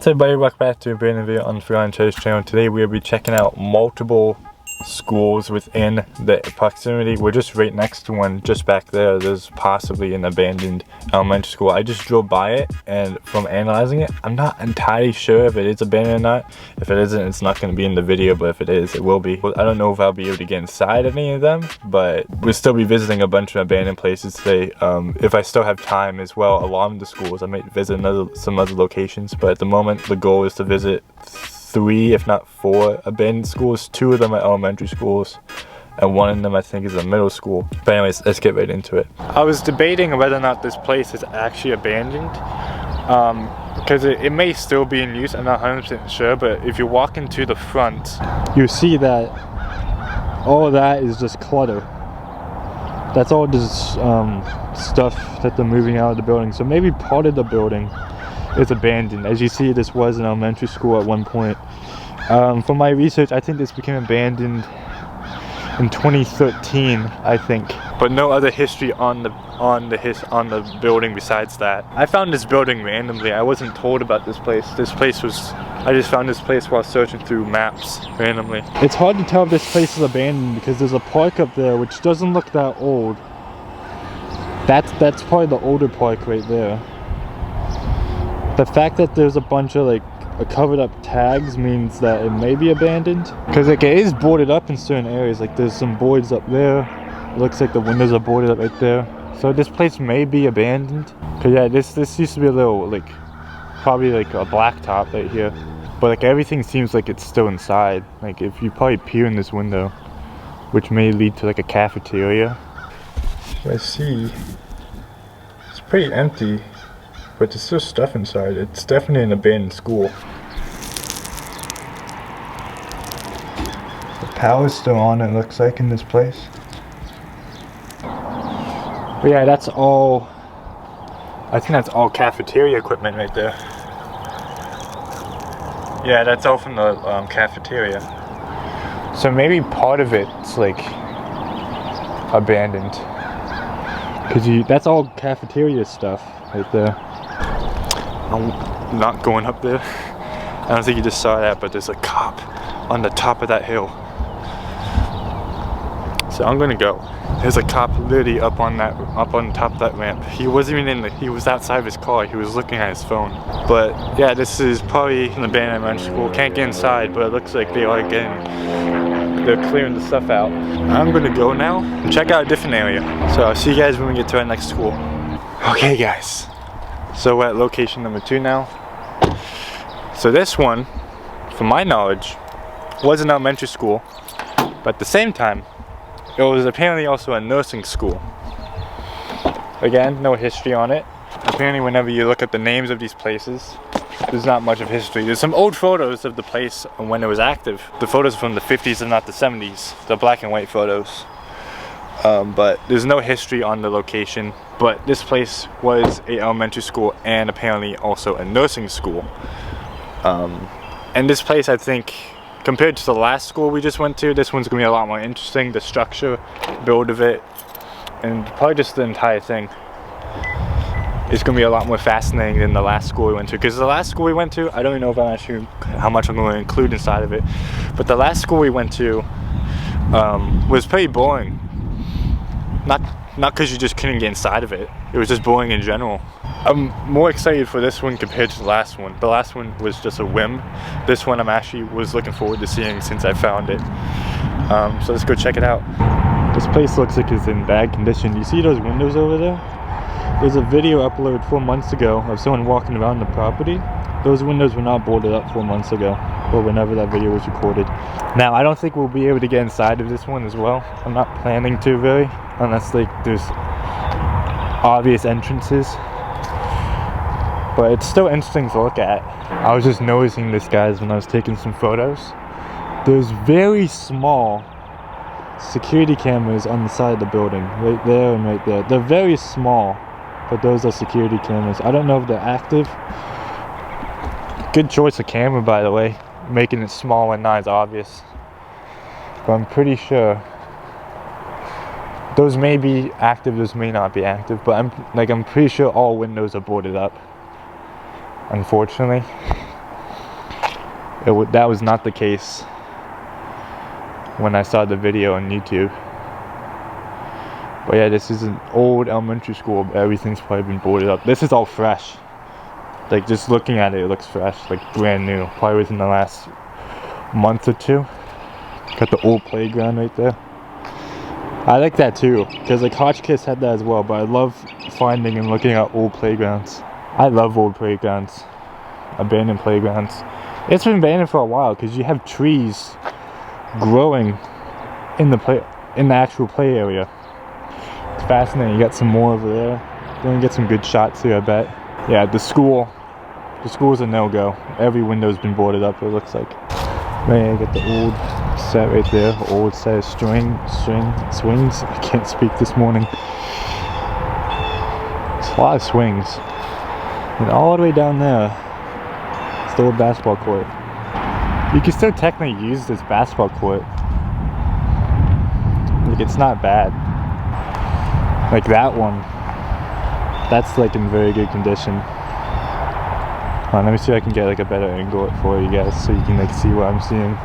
What's up everybody, welcome back to a brand new video on the Forgotten Treasures channel. Today we'll be checking out multiple schools within the proximity. We're just right next to one just back there. There's possibly an abandoned elementary school. I just drove by it, and from analyzing it, I'm not entirely sure if it is abandoned or not. If it isn't, it's not going to be in the video, but if it is, it will be. I don't know if I'll be able to get inside any of them, but we'll still be visiting a bunch of abandoned places today. If I still have time as well along the schools, I might visit some other locations, but at the moment the goal is to visit 3 if not 4 abandoned schools. 2 of them are elementary schools and 1 of them I think is a middle school. But anyways, let's get right into it. I was debating whether or not this place is actually abandoned because it may still be in use. I'm not 100% sure, but if you walk into the front, you see that all of that is just clutter. That's all just stuff that they're moving out of the building. So maybe part of the building is abandoned. As you see, this was an elementary school at one point. From my research, I think this became abandoned in 2013, I think. But no other history on the building besides that. I found this building randomly. I wasn't told about this place. I just found this place while searching through maps randomly. It's hard to tell if this place is abandoned because there's a park up there which doesn't look that old. That's probably the older park right there. The fact that there's a bunch of covered up tags means that it may be abandoned, because it is boarded up in certain areas. Like there's some boards up there. It looks like the windows are boarded up right there. So this place may be abandoned. Cause yeah, this used to be a little probably a blacktop right here, but everything seems like it's still inside. Like if you probably peer in this window, which may lead to a cafeteria. I see. It's pretty empty. But there's still stuff inside. It's definitely an abandoned school. The power's still on, it looks like, in this place. But yeah, that's all. I think that's all cafeteria equipment right there. Yeah, that's all from the cafeteria. So maybe part of it's abandoned. Cause that's all cafeteria stuff right there. I'm not going up there. I don't think you just saw that, but there's a cop on the top of that hill. So I'm gonna go. There's a cop literally up on top of that ramp. He wasn't even he was outside of his car. He was looking at his phone. But yeah, this is probably an abandoned elementary school. Can't get inside, but it looks like they're clearing the stuff out. I'm gonna go now and check out a different area. So I'll see you guys when we get to our next school. Okay guys. So we're at location number 2 now. So this one, from my knowledge, was an elementary school, but at the same time, it was apparently also a nursing school. Again, no history on it. Apparently whenever you look at the names of these places, there's not much of history. There's some old photos of the place when it was active. The photos are from the 50s and not the 70s. The black and white photos. But there's no history on the location. But this place was an elementary school and apparently also a nursing school. And this place, I think, compared to the last school we just went to, this one's gonna be a lot more interesting. The structure, build of it, and probably just the entire thing. It's gonna be a lot more fascinating than the last school we went to. Because the last school we went to, I don't even know if I'm actually how much I'm gonna include inside of it. But the last school we went to was pretty boring. Not because you just couldn't get inside of it. It was just boring in general. I'm more excited for this one compared to the last one. The last one was just a whim. This one I'm actually was looking forward to seeing since I found it. So let's go check it out. This place looks like it's in bad condition. You see those windows over there? There's a video uploaded 4 months ago of someone walking around the property. Those windows were not boarded up 4 months ago, or whenever that video was recorded. Now, I don't think we'll be able to get inside of this one as well. I'm not planning to really, unless there's obvious entrances. But it's still interesting to look at. I was just noticing this, guys, when I was taking some photos. There's very small security cameras on the side of the building, right there and right there. They're very small, but those are security cameras. I don't know if they're active. Good choice of camera, by the way, making it small and not as obvious. But I'm pretty sure those may be active, those may not be active. But I'm pretty sure all windows are boarded up. Unfortunately, that was not the case when I saw the video on YouTube. But yeah, this is an old elementary school, but everything's probably been boarded up. This is all fresh. Like, just looking at it, it looks fresh, like brand new. Probably within the last month or two. Got the old playground right there. I like that too, because like Hotchkiss had that as well, but I love finding and looking at old playgrounds. I love old playgrounds, abandoned playgrounds. It's been abandoned for a while because you have trees growing in the actual play area. It's fascinating. You got some more over there. You're gonna get some good shots here, I bet. Yeah, the school's a no-go. Every window's been boarded up, it looks like. Man, you got the old set right there. Old set of swings. I can't speak this morning. It's a lot of swings. And all the way down there, it's the old basketball court. You can still technically use this basketball court. Like, it's not bad. Like that one, that's like in very good condition. Hold on, let me see if I can get like a better angle for you guys so you can like see what I'm seeing.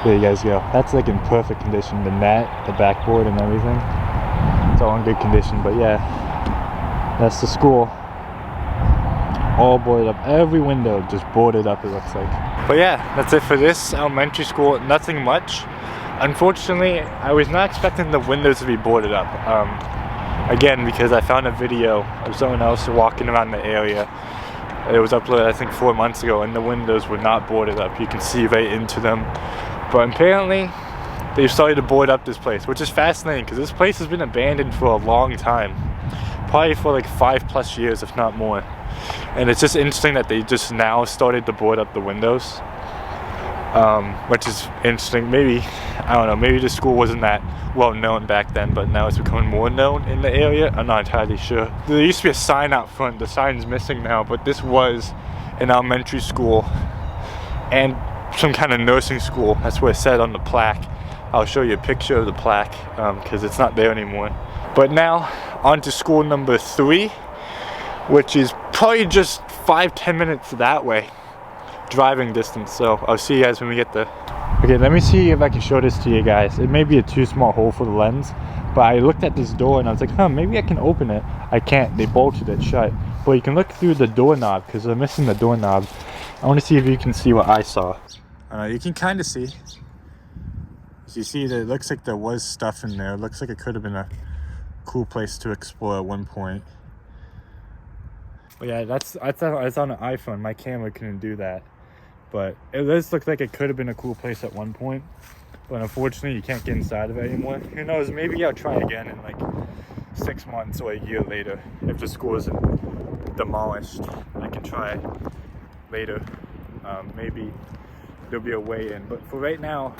There you guys go. That's like in perfect condition. The net, the backboard and everything. It's all in good condition, but yeah. That's the school. All boarded up. Every window just boarded up, it looks like. But yeah, that's it for this elementary school. Nothing much. Unfortunately, I was not expecting the windows to be boarded up. Again, because I found a video of someone else walking around the area. It was uploaded, I think, 4 months ago, and the windows were not boarded up. You can see right into them. But apparently, they've started to board up this place, which is fascinating because this place has been abandoned for a long time. Probably for like 5+ years, if not more. And it's just interesting that they just now started to board up the windows. Which is interesting. Maybe, I don't know, maybe the school wasn't that well known back then, but now it's becoming more known in the area. I'm not entirely sure. There used to be a sign out front. The sign's missing now, but this was an elementary school and some kind of nursing school. That's what it said on the plaque. I'll show you a picture of the plaque because it's not there anymore. But now on to school number 3, which is probably just 5-10 minutes that way, driving distance. So I'll see you guys when we get there. Okay, let me see if I can show this to you guys. It may be a too small hole for the lens, but I looked at this door and I was like, maybe I can open it. I can't, they bolted it shut. But you can look through the doorknob because they're missing the doorknob. I want to see if you can see what I saw. You can kind of see. As you see, that it looks like there was stuff in there. It looks like it could have been a cool place to explore at one point. But yeah, that's on an iPhone. My camera couldn't do that. But it does look like it could have been a cool place at one point. But unfortunately, you can't get inside of it anymore. Who knows, maybe I'll try again in like 6 months or a year later. If the school isn't demolished, I can try later. Maybe there'll be a way in. But for right now,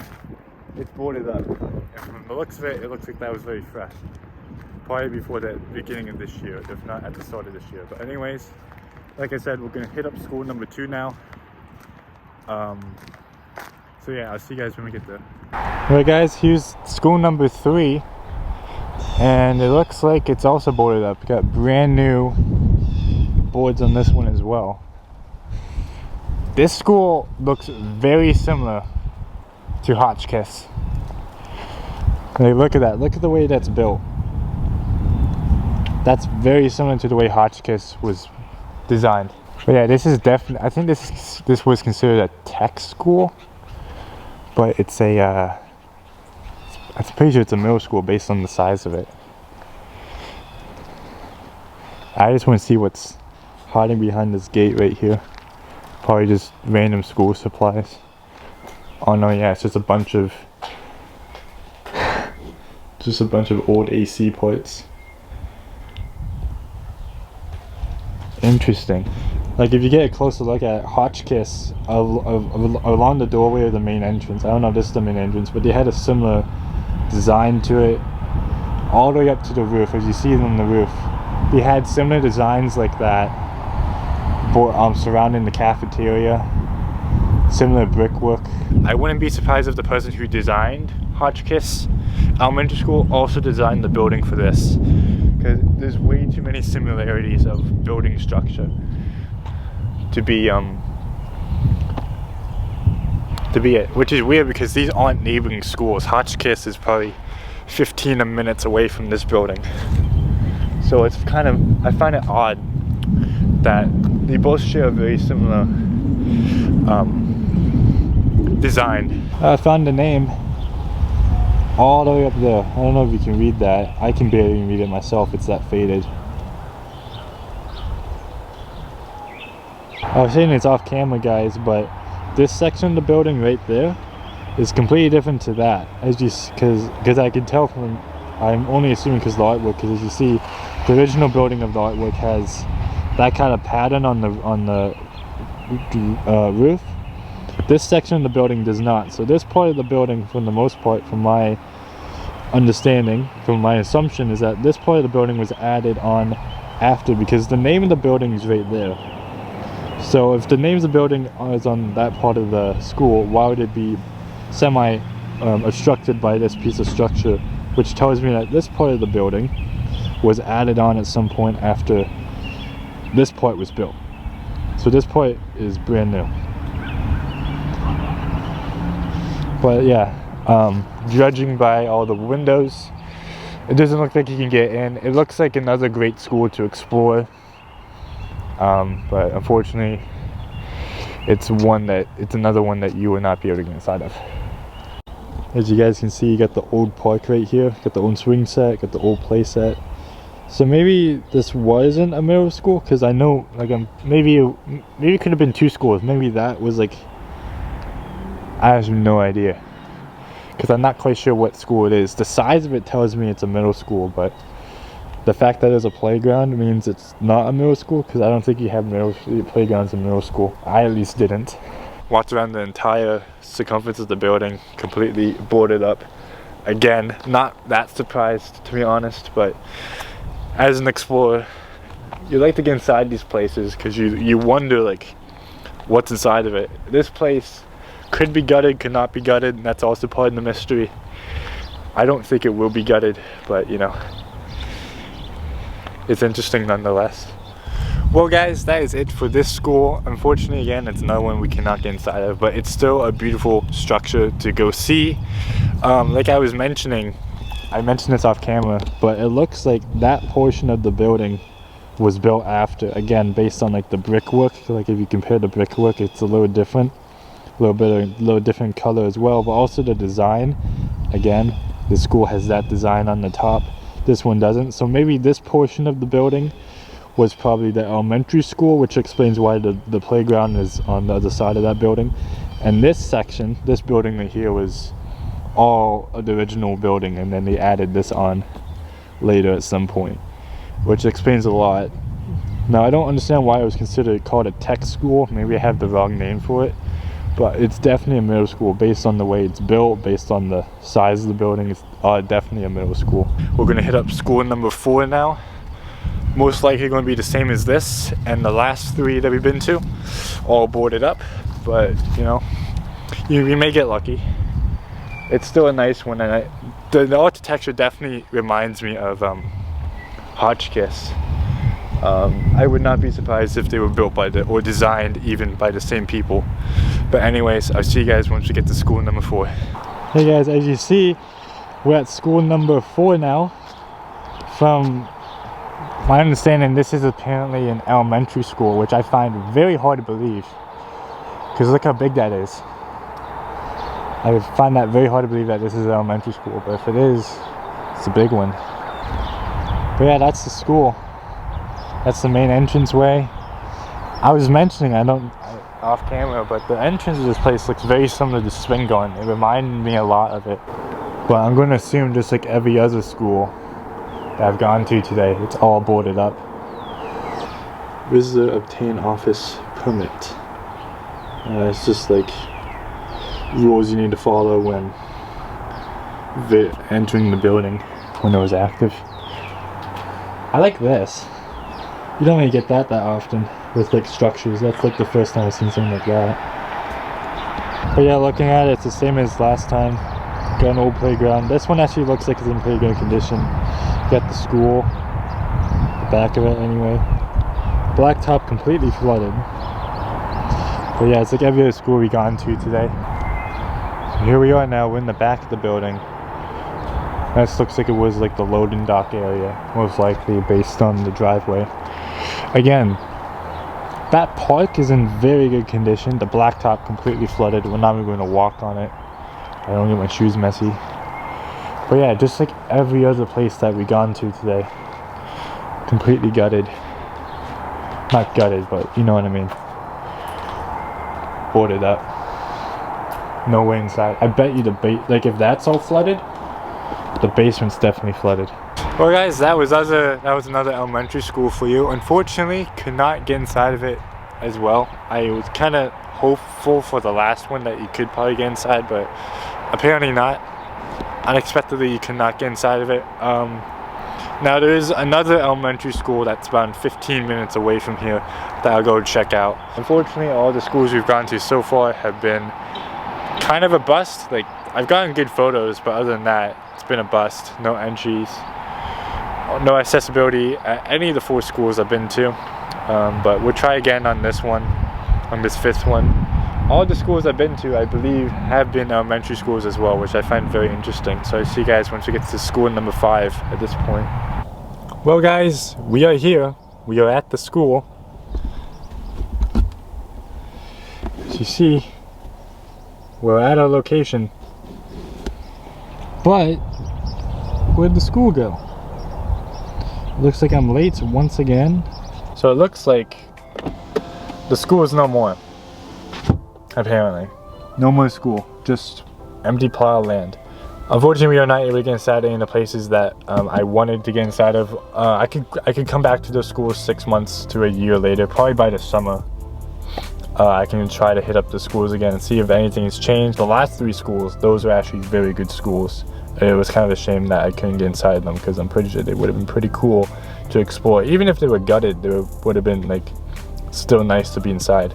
it's boarded up. And from the looks of it, it looks like that was very fresh. Probably before the beginning of this year, if not at the start of this year. But anyways, like I said, we're gonna hit up school number 2 now. So yeah, I'll see you guys when we get there. Alright guys, here's school number 3. And it looks like it's also boarded up. We got brand new boards on this one as well. This school looks very similar to Hotchkiss. Hey, look at that. Look at the way that's built. That's very similar to the way Hotchkiss was designed. But yeah, this is definitely, I think this was considered a tech school, but it's a, I'm pretty sure it's a middle school based on the size of it. I just want to see what's hiding behind this gate right here. Probably just random school supplies. Oh no, yeah, it's just a bunch of old AC ports. Interesting. Like if you get a closer look at Hotchkiss along the doorway of the main entrance, I don't know if this is the main entrance, but they had a similar design to it all the way up to the roof. As you see it on the roof, they had similar designs like that surrounding the cafeteria, similar brickwork. I wouldn't be surprised if the person who designed Hotchkiss Elementary School also designed the building for this, because there's way too many similarities of building structure to be to be it, which is weird because these aren't neighboring schools. Hotchkiss is probably 15 minutes away from this building. So it's kind of, I find it odd that they both share a very similar design. I found the name all the way up there. I don't know if you can read that. I can barely read it myself, it's that faded. I was saying it's off camera, guys, but this section of the building right there is completely different to that, as you, because I can tell from, I'm only assuming because the artwork, because as you see, the original building of the artwork has that kind of pattern on the roof. This section of the building does not. So this part of the building, for the most part, from my understanding, from my assumption, is that this part of the building was added on after, because the name of the building is right there. So if the name of the building is on that part of the school, why would it be semi obstructed by this piece of structure, which tells me that this part of the building was added on at some point after this part was built. So this part is brand new. But yeah, judging by all the windows, it doesn't look like you can get in. It looks like another great school to explore. But unfortunately, it's another one that you will not be able to get inside of. As you guys can see, you got the old park right here, got the old swing set, got the old play set. So maybe this wasn't a middle school, because I know, like, maybe it could have been two schools. Maybe that was like, I have no idea, because I'm not quite sure what school it is. The size of it tells me it's a middle school, but the fact that there's a playground means it's not a middle school, because I don't think you have playgrounds in middle school. I at least didn't. Walked around the entire circumference of the building, completely boarded up. Again, not that surprised, to be honest, but as an explorer, you like to get inside these places because you wonder, like, what's inside of it. This place could be gutted, could not be gutted, and that's also part of the mystery. I don't think it will be gutted, but you know, it's interesting nonetheless. Well guys, that is it for this school. Unfortunately, again, it's another one we cannot get inside of, but it's still a beautiful structure to go see. Like I was mentioning, I mentioned this off camera, but it looks like that portion of the building was built after, again, based on like the brickwork. Like if you compare the brickwork, it's a little different, a little different color as well, but also the design. Again, the school has that design on the top, this one doesn't. So maybe this portion of the building was probably the elementary school, which explains why the playground is on the other side of that building. And this section, this building right here, was all the original building, and then they added this on later at some point, which explains a lot. Now I don't understand why it was called a tech school. Maybe I have the wrong name for it, but it's definitely a middle school based on the way it's built, based on the size of the building. It's definitely a middle school. We're gonna hit up school number 4 now. Most likely going to be the same as this and the last 3 that we've been to, all boarded up, but you know, you may get lucky. It's still a nice one, and the architecture definitely reminds me of Hotchkiss. I would not be surprised if they were built by or designed even by the same people. But anyways, I'll see you guys once we get to school number 4. Hey guys, as you see, we're at school number 4 now. From my understanding, this is apparently an elementary school, which I find very hard to believe, because look how big that is. I find that very hard to believe that this is an elementary school, but if it is, it's a big one. But yeah, that's the school. That's the main entranceway. I was mentioning, off camera, but the entrance of this place looks very similar to Swingarn. It reminded me a lot of it. But I'm going to assume, just like every other school that I've gone to today, it's all boarded up. Visitor obtain office permit. It's just like rules you need to follow when entering the building when it was active. I like this. You don't really get that often with like structures. That's like the first time I've seen something like that. But yeah, looking at it, it's the same as last time. Got an old playground. This one actually looks like it's in pretty good condition. Got the school, the back of it anyway. Blacktop completely flooded. But yeah, it's like every other school we've gone to today. Here we are now, we're in the back of the building. This looks like it was like the loading dock area, most likely based on the driveway. Again, that park is in very good condition. The blacktop completely flooded. We're not even going to walk on it. I don't get my shoes messy. But yeah, just like every other place that we gone to today. Completely gutted. Not gutted, but you know what I mean. Boarded up. No way inside. I bet you like if that's all flooded, the basement's definitely flooded. Well guys, that was another elementary school for you. Unfortunately, could not get inside of it as well. I was kind of hopeful for the last one that you could probably get inside, but apparently not. Unexpectedly, you could not get inside of it. Now there is another elementary school that's about 15 minutes away from here that I'll go check out. Unfortunately, all the schools we've gone to so far have been kind of a bust. Like, I've gotten good photos, but other than that, it's been a bust. No entries, no accessibility at any of the 4 schools I've been to. But we'll try again on this one, on this 5th one. All the schools I've been to, I believe, have been elementary schools as well, which I find very interesting. So I'll see you guys once we get to school number 5 at this point. Well guys, we are here. We are at the school. As you see, we're at our location. But where'd the school go? It looks like I'm late once again. So it looks like the school is no more. Apparently. No more school. Just empty plow of land. Unfortunately, we are not able to get inside any of the places that I wanted to get inside of. I could come back to those schools 6 months to a year later, probably by the summer. I can try to hit up the schools again and see if anything has changed. The last 3 schools, those are actually very good schools. It was kind of a shame that I couldn't get inside them because I'm pretty sure they would have been pretty cool to explore. Even if they were gutted, they would have been like still nice to be inside.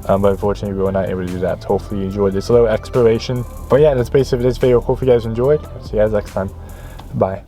But unfortunately, we were not able to do that. So hopefully you enjoyed this little exploration. But yeah, that's basically this video. Hope you guys enjoyed. See you guys next time. Bye.